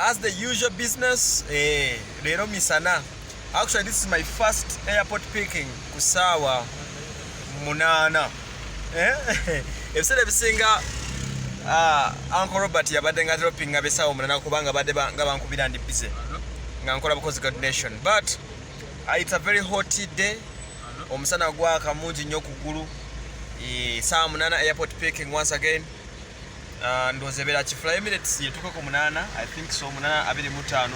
as the usual business, lero misana. Actually, this is my first airport picking kusawa munana. Ebisere bisinga Uncle Robert yabadde nga dropping abesawo munana kubanga badde nga bankubira ndi busy nga nkola because coordination, but it's a very hot day. Omusana gwaka mungi nnyo kugulu. Saa munana airport picking once again. Ndoze bera chifly Emirates yetuko ku munana, I think so munana 25.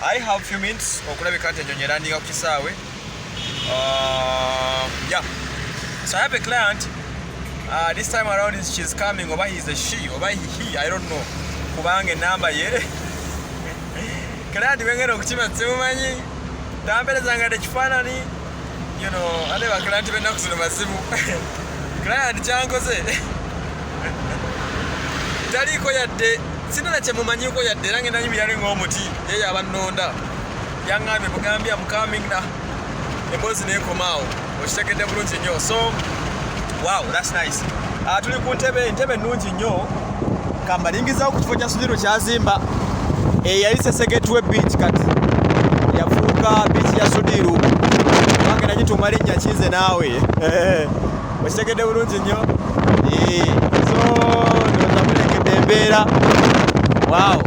I have few minutes okulabika ate nyonye landing ku kisaawe. Yeah. So I have a client. This time around she's coming, oba he's a she, oba he, I don't know. Kubange number ye. Client wengera okuchima tsemumanyi. Tambere zanga de chifanani. You know, ade ba client benda kusoma masimu. Client changoze. Taliko yadde sinana kye mumanyi ko yadde range nanyi byali ng'omuti yeye abannonda yangambe mugambye I'm coming na ebozi nekomaawo okitegedde bulungi nnyo. So wow, that's nice. Tuli ku ntebe nnungi nnyo kambalingizawo ku kifo kya Suliro kyazimba yali Sesegetwe beach kati yafuuka beach ya Suliro wange nagituma linnya kize naawe okitegedde bulungi nnyo. So Bembera. Wow.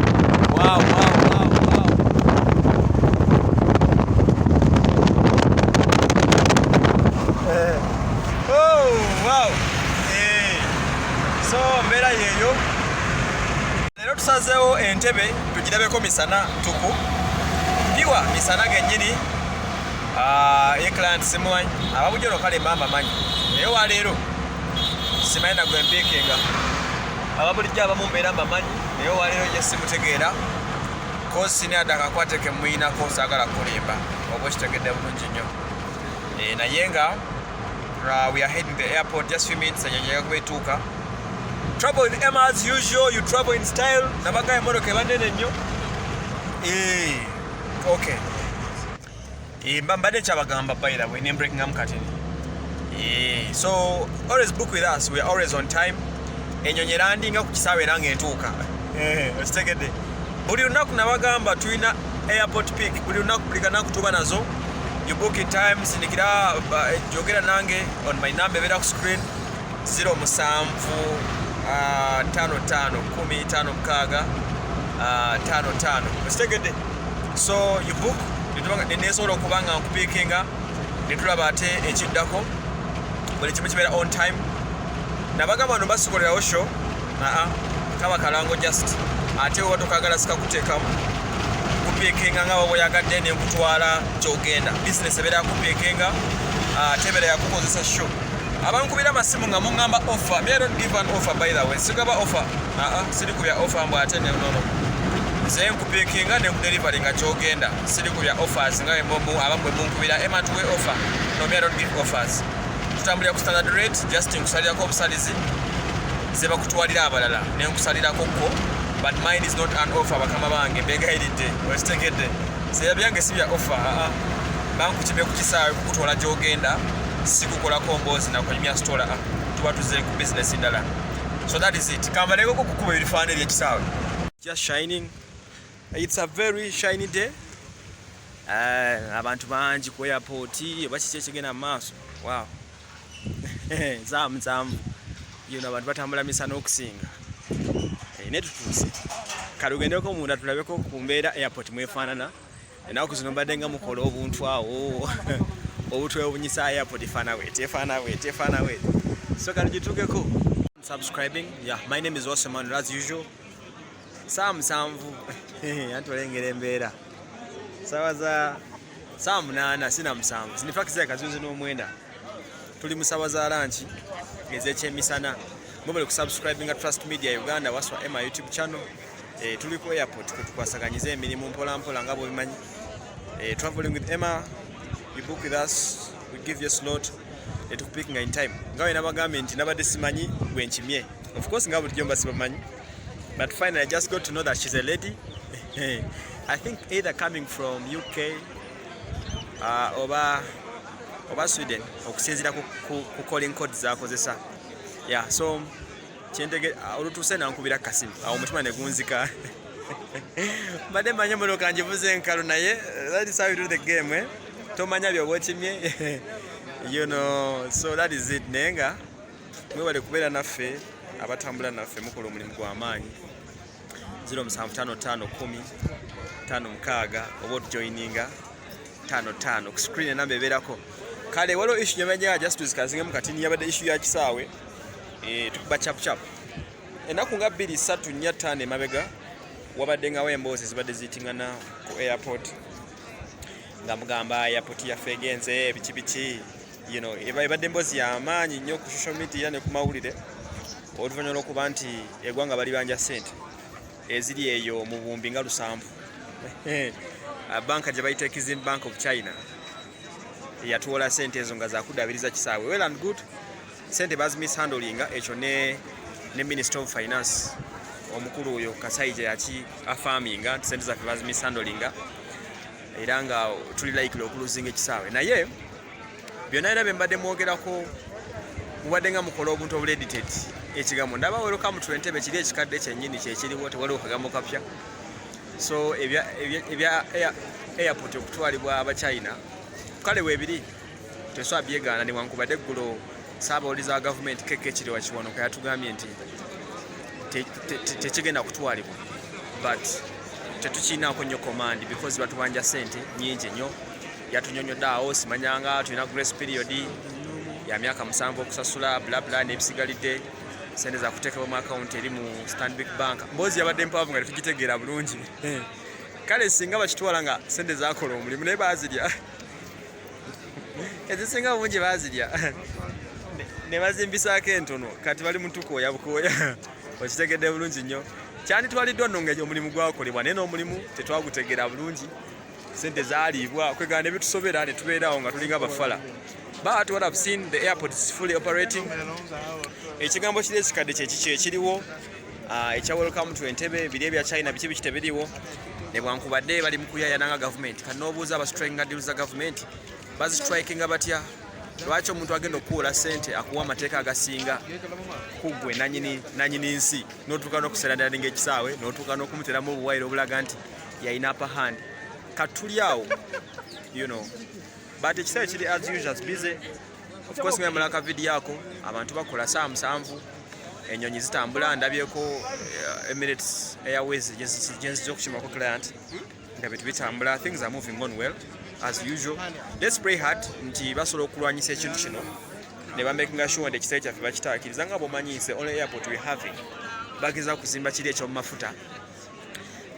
So mbera yeyo. Lero tusazeewo entebe tugirabeko misana tuku. Biwa misana gennyini. Ye client simumanyi. Ababujjono kale mama manyi. Naye waleero simanyi na gwe mpikinga. Ababulijja abamu mbeera mbamanyi naye walero gye simutegeera kosi ne adaka kwateke mwina kosi agala kulimba oba kitegedde bulungi nnyo naye nga we are heading the airport just few minutes enyenyeya kubetuuka. Travel with Emma as usual, you travel in style. Nabaga emotoka ebanene nnyo okay mbadde kyabagamba by the way ne breaking am katini so always book with us, we are always on time. Enyonyi landinga ku kisaawe era ng'entuuka okitegedde. Buli lunaku nabagamba tulina airport pick, buli lunaku buli kanaku tuba nazo. You book in time, sindikira jogera nange on my number ebeera ku screen 07 55 10 55 okitegedde. So you book nenesobola okuba nga nkupiikinga ne tulaba ate ekiddako buli kimu kibeera on time. Nabagamba no basikolerawo show kaba kalango just ate oba tokagala sikakuteekamu kupiikinga nga bwe yagadde ne nkutwala gy'ogenda business ebeera kupiikinga tebera yakukozesa show. Abankubira amasimu nga muŋŋamba offer. Me I don't give an offer by the way. Sigaba offer siri kubya offer mbw ate nono nze nkupiikinga ne nkudelivaringa gy'ogenda siri kubya offers nga abamwe munkubira Emma tuwe offer. No, me I don't give offers. Tutambulira ku standard rate just nkusalirako obusalizi ze bakutwalira abalala ne nkusalirako ko, but mine is not an offer. Bakama bange mbegayiridde okitegedde seya byange si bya offer. Bankukibye ku kisaawe kukutwala gy'ogenda sikukolako mboozi nakonyumya stola tuba tuze ku business ndala. So that is it. Kambaleko kukuba ebifaananyi by'ekisaawe just shining. It's a very shiny day. Abantu bangi ku airport oba kiki ekigenda mu maaso. Wow. Zamu abantu batambula misana okusinga ne tutuuse kalugendeko munda tulabeko ku mbeera airport mwefaanana ennaku zino mbadde nga mukola obuntu awo obutwe obunyisa airport efaana wete. So kali gituukeko subscribing. Yeah, my name is Osman as usual. Saa 7 anti olengera embeera sawa za saa 8 sina 7 sinifakiza kazuzi n'omwenda. Tuli musawa za lanchi ezekyemisana. Mubale ku subscribing at Trust Media Uganda waswa Emma YouTube channel. Tuli ku airport tukwasaganyiza emirimu mpola nga bwe bimanyi. Traveling with Emma, you book with us, we give you a slot tukupicking in time. Ngawe nabagambye nti nabadde simanyi bwe nkimye. Of course nga buli jomba sibamanyi, but finally I just got to know that she's a lady. I think either coming from UK oba Sweden okusinzira ku calling code zakozesa. Yeah, so kyentege olutuse nankubira kasimu awo mutima ne gunzika mbadde manye emotoka ngivuze enkalu naye that is how you do the game eh? Tomanya byoba okimye you know, so that is it. Naye nga mwebale kubeera naffe abatambula naffe mukola omulimu gw'amaanyi 07551056 oba otujoyininga 55 ku screen enamba ebeerako. Kale waliwo issue nyemenyaga just tuzikazingemu kati yabadde issue ya kisaawe tukuba chap ennaku nga 2 3 4 5 emabega wabadde ngawo emboozi zibadde ziyitingana ku airport nga mugamba airport yaffe egenze biki you know, ebadde emboozi y'amaanyi nnyo ku social media ne ku mawulire oluvannyuma lw'okuba nti eggwanga bali banja ssente eziri eyo mu bumbi nga 7 banka gye bayita Exim Bank of China yatuwola ssente ezo nga zakudabiriza kisaawe. Well and good, ssente bazimishandlinga ekyo ne Minister of Finance omukulu oyo Kasai gye yaki afaminga nti ssente zaffe bazimishandlinga era nga tuli likely okuluzinga ekisaawe. Naye byonna era bye mbadde mwogerako mubadde nga mukola obuntu obuledited ekigambo ndaba welcome to Entebbe kiri ekikadde kyennyini kyekiriwo tewaliwo kagambo kapya. So ebya airport okutwalibwa abachina kale weebiri teswa byegaana ne wankubadde eggulo Ssaabawolereza wa gavumenti Keke Kiriwa Kiwanuka yatugambye nti tekigenda kutwalibwa but tetukiinaako nnyo command because batubanja ssente nnyingi nnyo. Yatunyonyodde awo simanyanga tulina grace period ya myaka 7 okusasula blabla n'ebisigalidde ssente zakuteekebwa mu account eri mu Stanbic Bank. Mboozi yabadde mpaavu nga tetugitegeera bulungi kale singa bakitwala nga ssente zakola omulimu naye baazirya ezisinga bungi baazirya ne bazimbisaako entono kati bali mutukooya bukooya okitegedde bulungi nnyo. Kyanditwaliddwa nno nga omulimu gwakolebwa naye n'omulimu tetwagutegeera bulungi ssente zaaliibwa kwegana ne bitusobera ne tubeerawo nga tulinga bafala. But what I've seen, the airport is fully operating. Ekigambo kiri ekikadde kyekiki ekiriwo ekya welcome to Entebbe biri ebya China biki tebiriwo ne bwankubadde bali mu kuyayananga gavumenti. Kati n'obuuza abastrikinga deals za gavumenti bazistrikinga batya? Lwaki omuntu agenda okuwola ssente akuwa amateeka agasinga kuggwe nanyini nsi n'otuuka n'okuserandira ng'ekisaawe n'otuuka n'okumuteramu obuwaire obulaga nti yayina upper hand. Kati tuli awo you know, but ekisaawe kiri as usual busy. Of course nga mulaka video yako abantu bakola saa 7 ennyonyi zitambula ndabyeko Emirates Airways gyenziza okukimako client nga bitu bitambula. Things are moving on well as usual. Let's pray hard nti basobola okulwanyisa ekintu kino ne bamakinga sure nti ekisaawe kyaffe bakitaakiriza nga bw'omanyise only airport we having bageza kuzimba kiri ekyomumafuta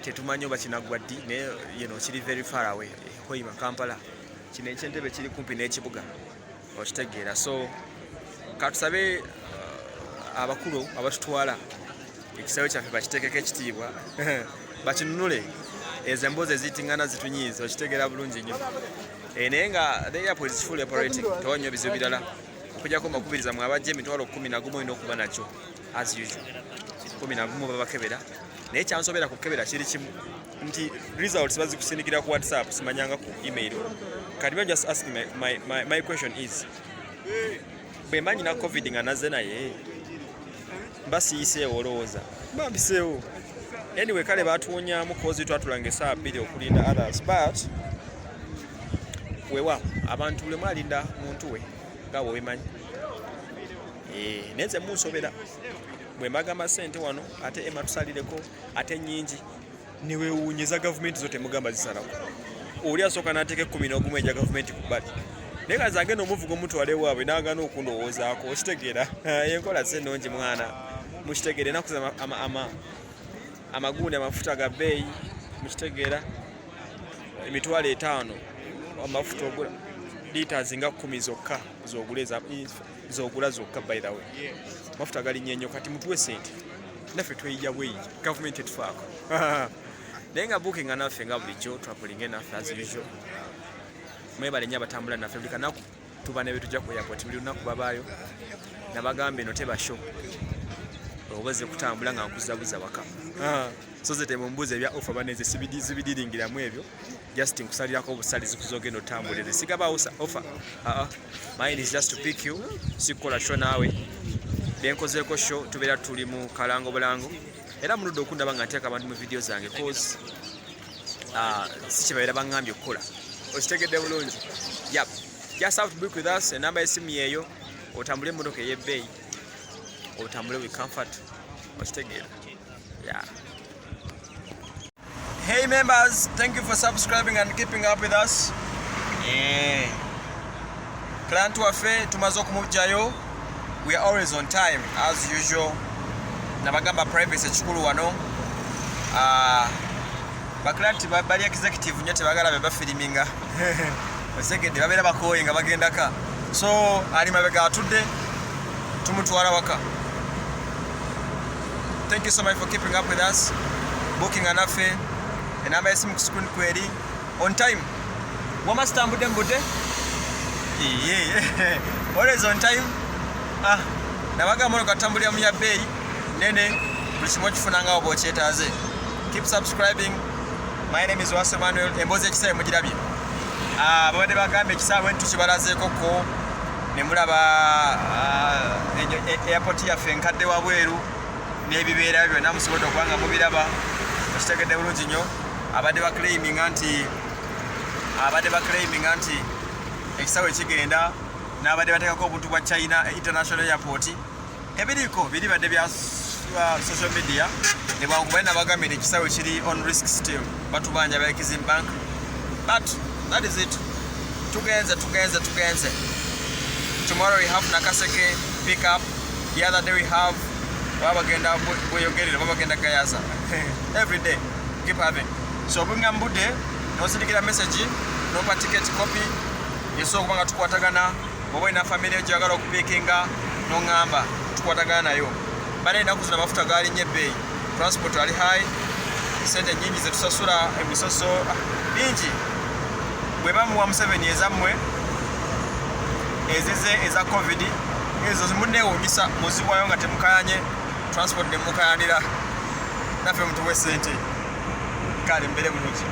tetumanyi oba kinagwa ddi naye you know, kiri very far away Hoima Kampala kino eky'Entebbe kiri kumpi n'ekibuga okitegeera. So katusabe abakulu abatutwala ekisaawe kyaffe bakiteekeko ekitiibwa bakinunule ezo emboozi eziyitingana zitunyiiza okitegeera bulungi nnyo. Naye nga the airport is fully operating tewa nnyo bizibu birala okujjako makubiriza mwe abajja emitwalo 11 olina okuba nakyo as usual 11 babakebera. Naye kyansobera kukebera kiri kimu nti results bazikusindikira ku WhatsApp simanyanga ku email. Kati I'm just asking my question is bwe manyi na covid nga nazze naye basiyiseewo olowooza bambiseewo anyway kale batuwonyaamu kozi twatulanga essaawa 2 okulinda others but wewa abantu buli mwalinda muntu we nga bwemanyi nenze munsobera bwe mbagamba ssente wano ate ematusalireko ate nnyingi niweewuunyeza gavumenti zo temugamba zisalako oli asooka n'ateeka 11 eja gavumenti ku bbali naye kazange n'omuvuga omutwale waabwe n'agaana okundowoozaako okitegeera enkola si ennungi mwana mukitegeere enaku amagundi amafuta ga bbeeyi mukitegeera emitwalo 5 amafuta ogula liters nga 10 zokka z'ogula zokka by the way amafuta galinnya nnyo kati mutuwe ssente naffe tweyija bweyi gavumenti etufaako naye nga bookinga naffe nga bulijjo twapulinga naffe as usual. Mwebale nnyo abatambula naffe buli kanaku tuba ne betujja ku airport buli lunaku babaayo nabagambe eno tebasho obazze kutambula nga nkuzabuza waka so ze temumbuuza ebya offer baneze zibidiringiramu ebyo just nkusalirako obusalizi kuzogenda otambulire sigaba offer mine is just to pick you sikukola show naawe byenkozeeko show tubeera tuli mu kalango bulango era muludde okundaba nga nteeka abantu mu video zange cause si kye babeera baŋŋambye okukola okitegedde bulungi. Yep, just have to be with us. Enamba y'essimu yeeyo otambule emmotoka ey'ebbeeyi otambule with comfort okitegeera. Yeah. Hey members, thank you for subscribing and keeping up with us. Client waffe tumaze okumugjayo. We are always on time as usual. Nabagamba privacy ekikulu wano. Baklanti bali executive nnyo tebagala be bafiliminga. Osegedde babeera bakooye nga bagendaka. So ali mabega atudde tumutwala waka. Thank you so much for keeping up with us. Booking anaffe. Enamba y'essimu ku screen kweri. On time. Wama stambudde mbudde? Always on time. Nabagamba mono katambulira mu ya bbeeyi nene buli kimu okifunanga oba okyetaaze. Keep subscribing. My name is Wase Manuel. Emboozi ekisaawe mugirabye. Babadde bagamba ekisaawe ntukibalazeeko ko ne mulaba airport yaffe enkadde wabweru n'ebibeera byonna musobodde okuba nga mubiraba. Okitegedde bulungi nnyo. Abadde baclaiminga nti ekisaawe kigenda n'abadde bateekako obuntu bwa China International Airport. Ebiriko biribadde bya social media ne bwangu bali nabagambye nti ekisaawe kiri on risk still batubanja ba Exim Bank, but that is it. Tugenze. Tomorrow we have Nakaseke pick up. The other day we have Babagenda Boyogerera, Babagenda Gayaza. Every day keep having. So bunga mbude no sindikira message no ticket copy yeso kubanga tukwatagana bobo ina family ejagala okupikinga no ngamba tukwatagana nayo. Bale ennaku zino amafuta gali nnyo ebbeeyi, transport ali high, sente nyingi zetusasula emisoso bingi. Bwe bamuwa Museveni ezammwe ezize eza covid ezo zimunneewuunyisa muzibwayo nga temukayanye transport ne mukayanira naffe mutuwe sente kale mbere bulungi.